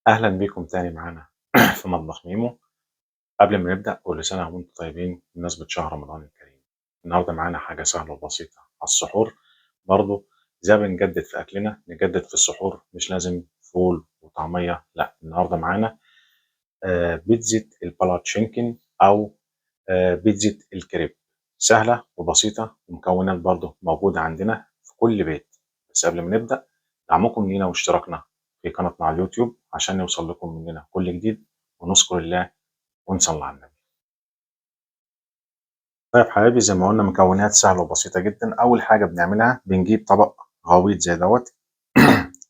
أهلا بيكم تاني معانا في مطبخ ميمو. قبل ما نبدأ كل سنة وانتم طيبين بمناسبة شهر رمضان الكريم. النهاردة معانا حاجة سهلة وبسيطة على السحور برضو. زي ما بنجدد في أكلنا نجدد في السحور، مش لازم فول وطعمية، لا النهاردة معانا بيتزا البالاتشينكن أو بيتزا الكريب. سهلة وبسيطة ومكونات برضو موجودة عندنا في كل بيت. بس قبل ما نبدأ، دعمكم لينا واشتراكنا في قناتنا على اليوتيوب عشان يوصل لكم مننا كل جديد، ونذكر الله ونصلي على النبي. طيب حبايبي، زي ما قلنا مكونات سهلة وبسيطة جدا. أول حاجة بنعملها بنجيب طبق غويط زي دوت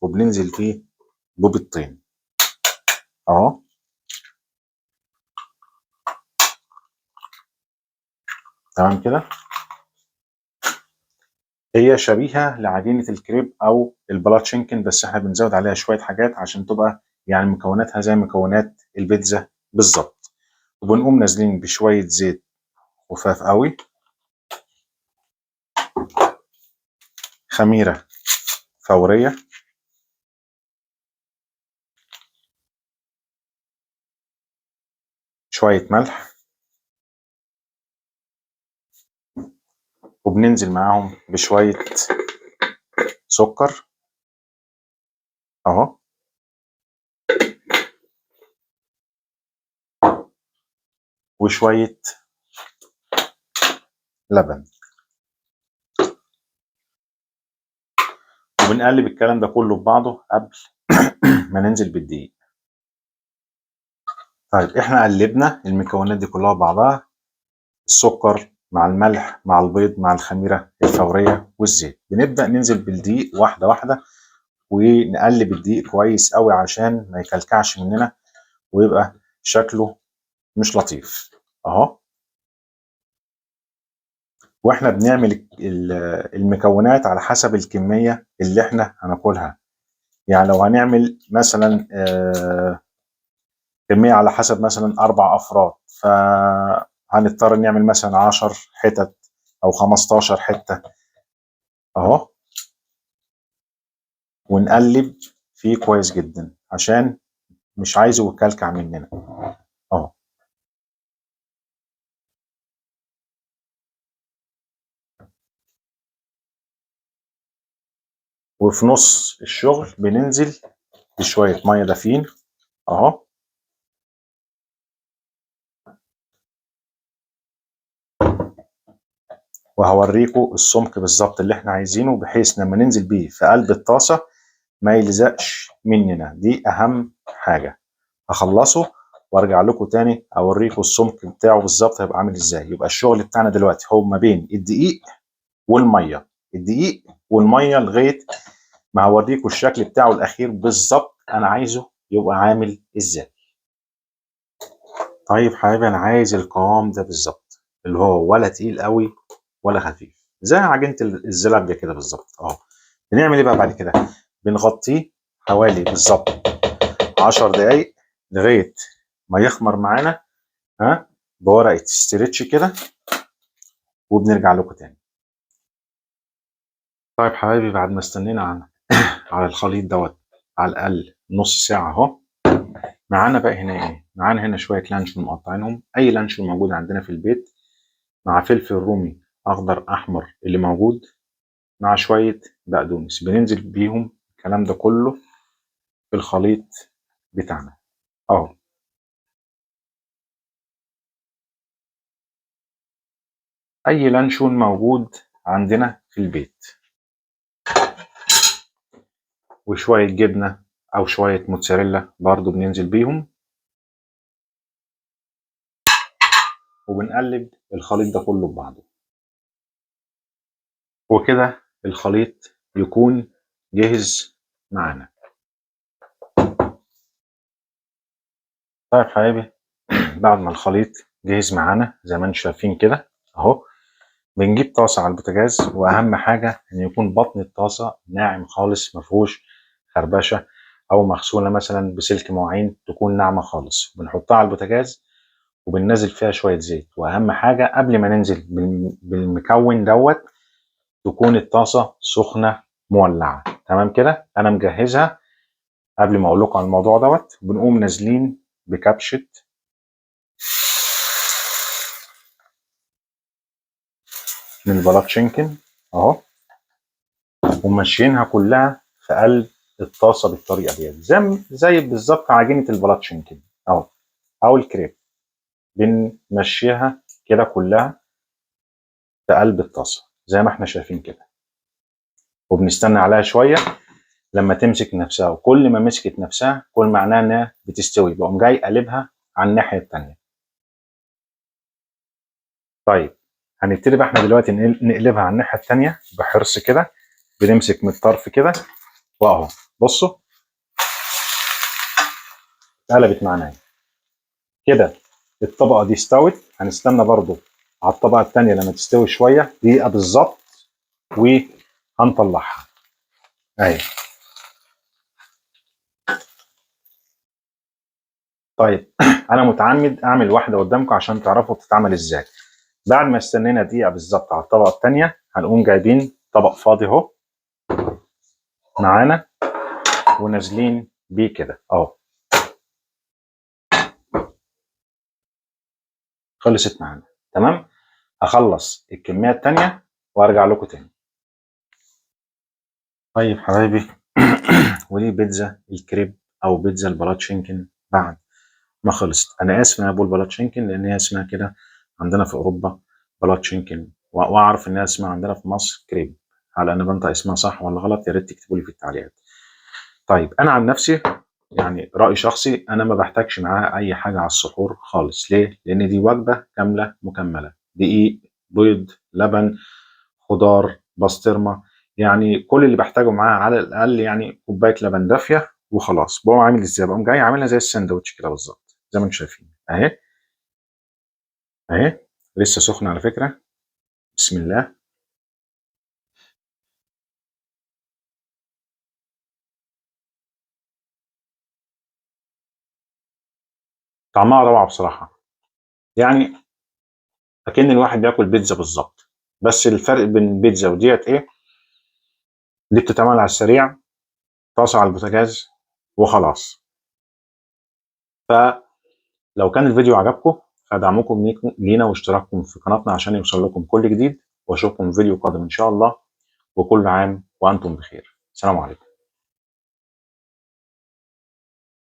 وبننزل فيه ببيضتين أهو. تمام كده. هي شبيهة لعجينة الكريب أو البلاتشينكن، بس احنا بنزود عليها شوية حاجات عشان تبقى يعني مكوناتها زي مكونات البيتزا بالظبط. وبنقوم نازلين بشوية زيت خفاف قوي، خميرة فورية، شوية ملح، وبننزل معاهم بشوية سكر أهو، وشوية لبن. وبنقلب الكلام ده كله ببعضه قبل ما ننزل بالدقيق. طيب احنا قلبنا المكونات دي كلها ببعضها، السكر مع الملح مع البيض مع الخميرة الفورية والزيت. بنبدأ ننزل بالدقيق واحدة واحدة، ونقلب الدقيق كويس قوي عشان ما يكلكعش مننا ويبقى شكله مش لطيف اهو. واحنا بنعمل المكونات على حسب الكمية اللي احنا هناكلها. يعني لو هنعمل مثلا كمية على حسب مثلا 4 أفراد، فهنضطر نعمل مثلا 10 حتت أو 15 حتة أهو. ونقلب فيه كويس جدا عشان مش عايزه يكلكع مننا أهو. وفي نص الشغل بننزل بشوية مية دافين أهو. وهوريكم السمك بالظبط اللي احنا عايزينه، بحيث لما ننزل بيه في قلب الطاسة ما يلزقش مننا. دي أهم حاجة. هخلصه وارجع لكم تاني اوريكم السمك بتاعه بالظبط هيبقى عامل ازاي. يبقى الشغل بتاعنا دلوقتي هو ما بين الدقيق والميه، الدقيق والميه، لغايه ما هوريكم الشكل بتاعه الاخير بالظبط انا عايزه يبقى عامل ازاي. طيب حبايبي، انا عايز القوام ده بالظبط، اللي هو ولا تقيل قوي ولا خفيف، زي عجينه الزلابيه كده بالظبط اه. بنعمل ايه بقى بعد كده؟ بنغطيه حوالي بالظبط 10 دقايق لغايه ما يخمر معانا ها، بورقه ستريتش كده، وبنرجع لكم تاني. طيب حبايبي، بعد ما استنينا على الخليط دوت على الاقل نص ساعه اهو، معانا بقى هنا ايه؟ معانا هنا شويه لانشون مقطعينهم، اي لانشون موجود عندنا في البيت، مع فلفل رومي اخضر احمر اللي موجود، مع شويه بقدونس. بننزل بيهم الكلام ده كله في الخليط بتاعنا اهو. اي لانشون موجود عندنا في البيت، وشويه جبنه او شويه موتزاريلا برضو بننزل بيهم، وبنقلب الخليط ده كله ببعضه. وكده الخليط يكون جاهز معانا. طيب حبايبي، بعد ما الخليط جاهز معانا زي ما انتم شايفين كده اهو، بنجيب طاسه على البوتاجاز. واهم حاجه ان يكون بطن الطاسه ناعم خالص، ما فيهوش خربشه، او مغسوله مثلا بسلك معين تكون ناعمه خالص. بنحطها على البوتاجاز وبننزل فيها شويه زيت. واهم حاجه قبل ما ننزل بالمكون دوت تكون الطاسه سخنه مولعه. تمام كده، انا مجهزها قبل ما اقول لكم على الموضوع دوت بنقوم نازلين بكبشه من البلاتشينكن اهو، وماشيينها كلها في قلب الطاسه بالطريقه ديت، زي بالظبط عجينه البلاتشينكن اهو او الكريب. بنمشيها كده كلها في قلب الطاسه زي ما احنا شايفين كده، وبنستنى عليها شويه لما تمسك نفسها، وكل ما مسكت نفسها كل معناها انها بتستوي، بقوم جاي قلبها على الناحيه الثانيه. طيب هنبتدي بقى احنا دلوقتي نقلبها على الناحيه الثانيه بحرص كده، بنمسك من الطرف كده واهو بصوا اتقلبت معانا كده. الطبقه دي استوت، هنستنى برضو على الطبقه الثانيه لما تستوي شويه دقيقه بالظبط وهنطلعها اهي. طيب انا متعمد اعمل واحده قدامكم عشان تعرفوا بتتعمل ازاي. بعد ما استنينا دقيقه بالظبط على الطبقه الثانيه هنقوم جايبين طبق فاضي اهو معانا ونازلين بيه كده اهو. خلصت معانا تمام. هخلص الكميه الثانيه وارجع لكم تاني. طيب حبايبي ودي بيتزا الكريب او بيتزا البلاتشينكن بعد ما خلصت. انا اسف ان انا بقول بلاتشينكن لان هي اسمها كده عندنا في اوروبا بلاتشينكن، واعرف انها اسمها عندنا في مصر كريب. على انا بنطق اسمها صح ولا غلط يا ريت تكتبوا لي في التعليقات. طيب انا عن نفسي يعني راي شخصي انا ما بحتاجش معاها اي حاجه على السحور خالص. ليه؟ لان دي وجبه كامله مكمله، دقيق بيض لبن خضار بسطرمه، يعني كل اللي بحتاجه معاها على الاقل يعني كوبايه لبن دافيه وخلاص. بقوم عامل ازاي؟ بقوم جاي عاملها زي الساندوتش كده بالظبط زي ما انتم شايفين اهي اهي، لسه سخنه على فكره. بسم الله. طعمها روعه بصراحه، يعني اكن الواحد بياكل بيتزا بالظبط. بس الفرق بين البيتزا وديت ايه؟ دي بتتعمل على السريع، طاسه على البوتاجاز وخلاص. فلو كان الفيديو عجبكم فدعمكم لينا واشتراككم في قناتنا عشان يوصل لكم كل جديد، واشوفكم في فيديو قادم ان شاء الله، وكل عام وانتم بخير. السلام عليكم.